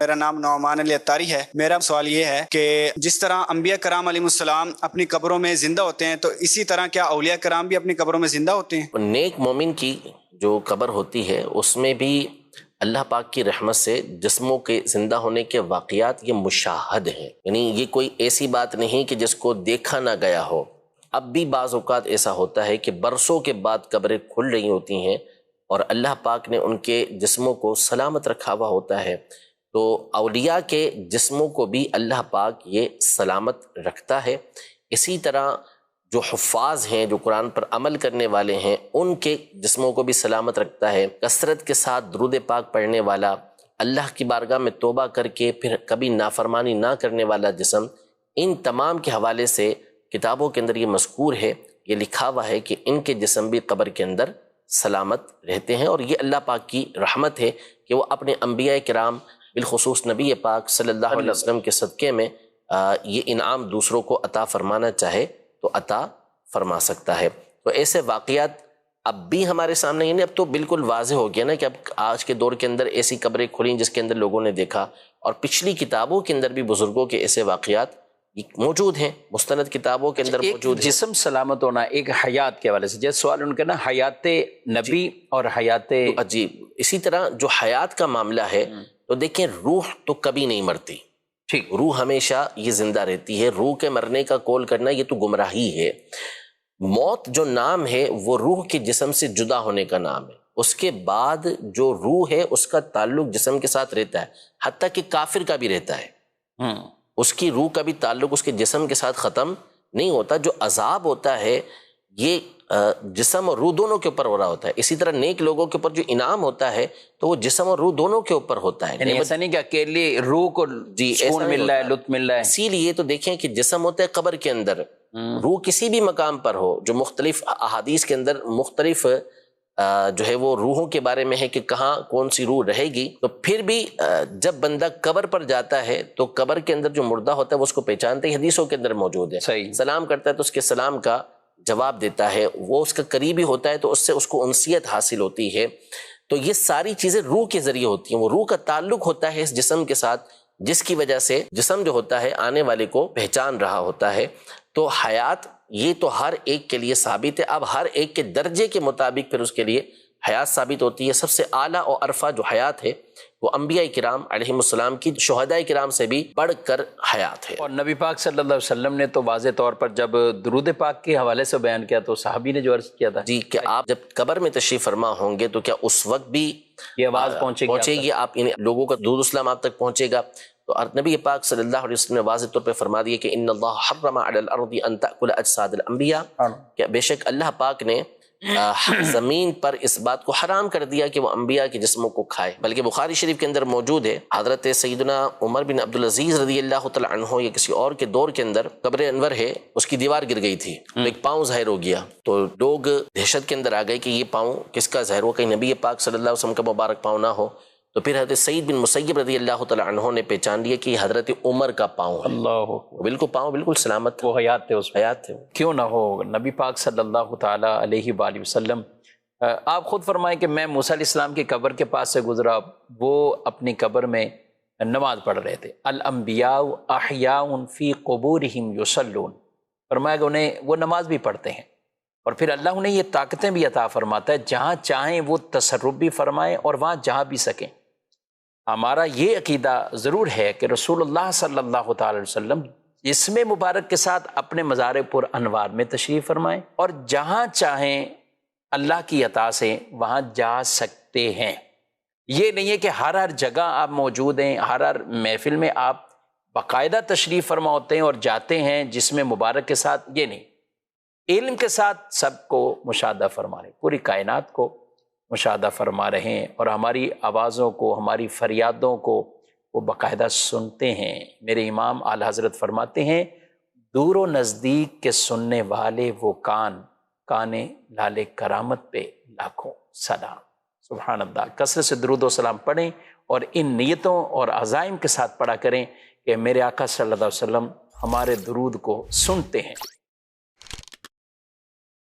میرا نام نعمان علی اتاری ہے۔ میرا سوال یہ ہے کہ جس طرح انبیاء کرام علیہ السلام اپنی قبروں میں زندہ ہوتے ہیں تو اسی طرح کیا اولیاء کرام بھی اپنی قبروں میں زندہ ہوتے ہیں؟ نیک مومن کی جو قبر ہوتی ہے اس میں بھی اللہ پاک کی رحمت سے جسموں کے زندہ ہونے کے واقعات یہ مشاہد ہیں، یعنی یہ کوئی ایسی بات نہیں کہ جس کو دیکھا نہ گیا ہو۔ اب بھی بعض اوقات ایسا ہوتا ہے کہ برسوں کے بعد قبریں کھل رہی ہوتی ہیں اور اللہ پاک نے ان کے جسموں کو سلامت رکھا ہوا ہوتا ہے، تو اولیاء کے جسموں کو بھی اللہ پاک یہ سلامت رکھتا ہے۔ اسی طرح جو حفاظ ہیں، جو قرآن پر عمل کرنے والے ہیں، ان کے جسموں کو بھی سلامت رکھتا ہے۔ کثرت کے ساتھ درود پاک پڑھنے والا، اللہ کی بارگاہ میں توبہ کر کے پھر کبھی نافرمانی نہ کرنے والا جسم، ان تمام کے حوالے سے کتابوں کے اندر یہ مذکور ہے، یہ لکھا ہوا ہے کہ ان کے جسم بھی قبر کے اندر سلامت رہتے ہیں، اور یہ اللہ پاک کی رحمت ہے کہ وہ اپنے انبیاء کرام بالخصوص نبی پاک صلی اللہ علیہ وسلم کے صدقے میں یہ انعام دوسروں کو عطا فرمانا چاہے تو عطا فرما سکتا ہے۔ تو ایسے واقعات اب بھی ہمارے سامنے، یعنی اب تو بالکل واضح ہو گیا نا کہ اب آج کے دور کے اندر ایسی قبریں کھلیں جس کے اندر لوگوں نے دیکھا، اور پچھلی کتابوں کے اندر بھی بزرگوں کے ایسے واقعات موجود ہیں، مستند کتابوں کے اندر موجود ہیں۔ جسم سلامت ہونا ایک حیات کے حوالے سے، جیسے سوال ان کا نا حیات نبی اور حیات عجیب، اسی طرح جو حیات کا معاملہ ہے تو دیکھیں روح تو کبھی نہیں مرتی، ٹھیک، روح ہمیشہ یہ زندہ رہتی ہے۔ روح کے مرنے کا قول کرنا یہ تو گمراہی ہے۔ موت جو نام ہے وہ روح کے جسم سے جدا ہونے کا نام ہے، اس کے بعد جو روح ہے اس کا تعلق جسم کے ساتھ رہتا ہے، حتیٰ کہ کافر کا بھی رہتا ہے، اس کی روح کا بھی تعلق اس کے جسم کے ساتھ ختم نہیں ہوتا۔ جو عذاب ہوتا ہے یہ جسم اور روح دونوں کے اوپر ہو رہا ہوتا ہے۔ اسی طرح نیک لوگوں کے اوپر جو انعام ہوتا ہے تو وہ جسم اور روح دونوں کے اوپر ہوتا ہے، یعنی ایسا نہیں کہ اکیلے روح کو سکون مل رہا ہے، لطف مل رہا ہے۔ اسی لیے تو دیکھیں کہ جسم ہوتا ہے قبر کے اندر، روح کسی بھی مقام پر ہو، جو مختلف احادیث کے اندر مختلف جو ہے وہ روحوں کے بارے میں ہے کہ کہاں کون سی روح رہے گی، تو پھر بھی جب بندہ قبر پر جاتا ہے تو قبر کے اندر جو مردہ ہوتا ہے وہ اس کو پہچانتے ہیں، حدیثوں کے اندر موجود ہے، سلام کرتا ہے تو اس کے سلام کا جواب دیتا ہے، وہ اس کا قریبی ہوتا ہے تو اس سے اس کو انسیت حاصل ہوتی ہے۔ تو یہ ساری چیزیں روح کے ذریعے ہوتی ہیں، وہ روح کا تعلق ہوتا ہے اس جسم کے ساتھ، جس کی وجہ سے جسم جو ہوتا ہے آنے والے کو پہچان رہا ہوتا ہے۔ تو حیات یہ تو ہر ایک کے لیے ثابت ہے، اب ہر ایک کے درجے کے مطابق پھر اس کے لیے حیات ثابت ہوتی ہے۔ سب سے اعلیٰ اور عرفہ جو حیات ہے وہ انبیاء کرام علیہ السلام کی، شہداء کرام سے بھی بڑھ کر حیات ہے۔ اور نبی پاک صلی اللہ علیہ وسلم نے تو واضح طور پر جب درود پاک کے حوالے سے بیان کیا تو صحابی نے جو عرض کیا تھا جی کہ آپ جب قبر میں تشریف فرما ہوں گے تو کیا اس وقت بھی یہ آواز پہنچے گی، آپ یعنی لوگوں کا درود اسلام آپ تک پہنچے گا؟ تو نبی پاک صلی اللہ علیہ وسلم نے واضح طور پہ فرما دیا کہ ان اللہ حرم علی الارض ان تأکل اجساد الانبیاء، کہ بے شک اللہ پاک نے زمین پر اس بات کو حرام کر دیا کہ وہ انبیاء کے جسموں کو کھائے۔ بلکہ بخاری شریف کے اندر موجود ہے، حضرت سیدنا عمر بن عبدالعزیز رضی اللہ تعالی عنہ یا کسی اور کے دور کے اندر قبر انور ہے، اس کی دیوار گر گئی تھی، ایک پاؤں ظاہر ہو گیا، تو لوگ دہشت کے اندر آ گئے کہ یہ پاؤں کس کا ظاہر ہو، کہیں نبی پاک صلی اللہ علیہ وسلم کا مبارک پاؤں نہ ہو۔ تو پھر حضرت سعید بن مسیب رضی اللہ تعالی عنہ نے پہچان لیا کہ یہ حضرت عمر کا پاؤں ہے، اللہ بالکل پاؤں بالکل سلامت، وہ حیات تھے، اس حیات تھے۔ کیوں نہ ہو نبی پاک صلی اللہ تعالی علیہ وآلہ وسلم، آپ خود فرمائیں کہ میں موسیٰ علیہ السلام کی قبر کے پاس سے گزرا، وہ اپنی قبر میں نماز پڑھ رہے تھے۔ الانبیاء احیاء فی قبورہم یصلون، فرمایا کہ انہیں وہ نماز بھی پڑھتے ہیں، اور پھر اللہ انہیں یہ طاقتیں بھی عطا فرماتا ہے، جہاں چاہیں وہ تصرف بھی فرمائیں اور وہاں جہاں بھی سکیں۔ ہمارا یہ عقیدہ ضرور ہے کہ رسول اللہ صلی اللہ تعالی علیہ وسلم اسم مبارک کے ساتھ اپنے مزار پر انوار میں تشریف فرمائیں، اور جہاں چاہیں اللہ کی عطا سے وہاں جا سکتے ہیں۔ یہ نہیں ہے کہ ہر جگہ آپ موجود ہیں، ہر محفل میں آپ باقاعدہ تشریف فرما ہوتے ہیں اور جاتے ہیں جسم مبارک کے ساتھ، یہ نہیں، علم کے ساتھ سب کو مشاہدہ فرما رہے، پوری کائنات کو مشاہدہ فرما رہے ہیں، اور ہماری آوازوں کو، ہماری فریادوں کو وہ باقاعدہ سنتے ہیں۔ میرے امام اعلی حضرت فرماتے ہیں دور و نزدیک کے سننے والے وہ کان، کانے لالے کرامت پہ لاکھوں سلام۔ سبحان اللہ، کثرت سے درود و سلام پڑھیں اور ان نیتوں اور عزائم کے ساتھ پڑھا کریں کہ میرے آقا صلی اللہ علیہ وسلم ہمارے درود کو سنتے ہیں۔